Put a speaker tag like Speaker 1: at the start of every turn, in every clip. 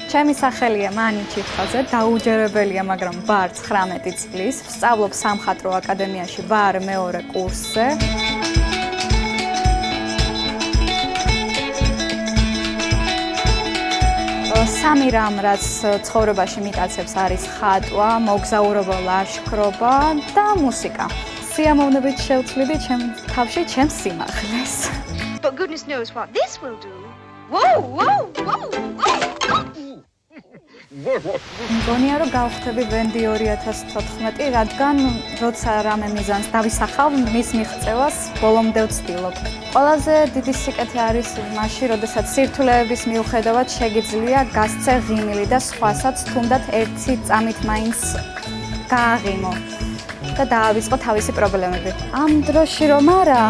Speaker 1: ჩემი სახელია მანი ჩიფხაძე, დაუჯერებელია, მაგრამ ვარ 19 წლის, ვსწავლობ სამხატვრო აკადემიაში, ვარ მეორე კურსზე. სამი რამ, რაც ცხოვრებაში მიტაცებს, არის ხატვა, მოგზაურობა, ლაშქრობა და მუსიკა. სიამოვნებით შევცვლიდი ჩემ თავში ჩემს სიმაღლეს.
Speaker 2: But goodness knows what this will do. Whoa, whoa, whoa, whoa.
Speaker 1: მგონია რომ გავხდები ვენდი 2014, რადგან როცა რამე მიზანს დავისახავ, მის მიღწევას ბოლომდე ვცდილობ. ყველაზე დიდი სიკეთე არის მაშინ, როდესაც სირთულეების მიუხედავად შეგიძლია გასცე ღიმილი და სხვასაც თუნდაც ერთი წამით მაინც გააღიმო და დაავიწყო თავისი პრობლემები. ამ დროში რომ არა,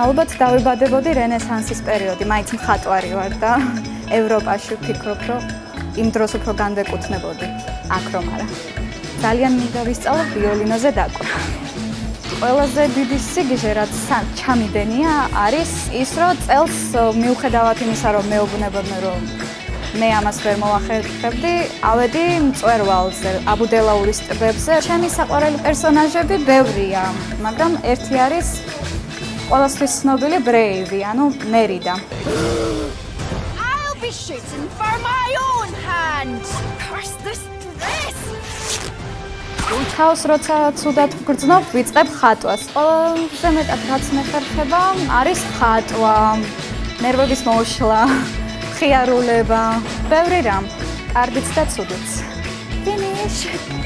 Speaker 1: ალბათ დავიბადებოდი რენესანსის პერიოდი, მაინც მხატვარი ვარ და ევროპაში ვფიქრობ, რომ იმ დროს უფრო განვეკუთვნებოდი, აქ რომ არა. ძალიან მინდა ვისწავლო ვიოლინოზე დაკვრა. ყველაზე დიდი სიგიჟე, რაც ჩამიდენია, არის ის, რომ წელს მიუხედავად იმისა, რომ მეუბნებოდნენ, რომ მე ამას ვერ მოვახერხებდი, ავედი მწვერვალზე, აბუდელაურის ტბებზე. ჩემი საყვარელი პერსონაჟები ბევრია, მაგრამ ერთი არის ყველასთვის ცნობილი ბრეივი, ანუ მერიდა.
Speaker 2: I'll be shooting for my own hand. Curse this dress.
Speaker 1: თავს როცა ცუდად ვგრძნობ, ვიწყებ ხატვას. ყველაზე მეტად რაც მეხერხება, არის ხატვა, ნერვების მოშლა, ხიარულება, ბევრი რამ, კარგიც და ცუდიც. Finish.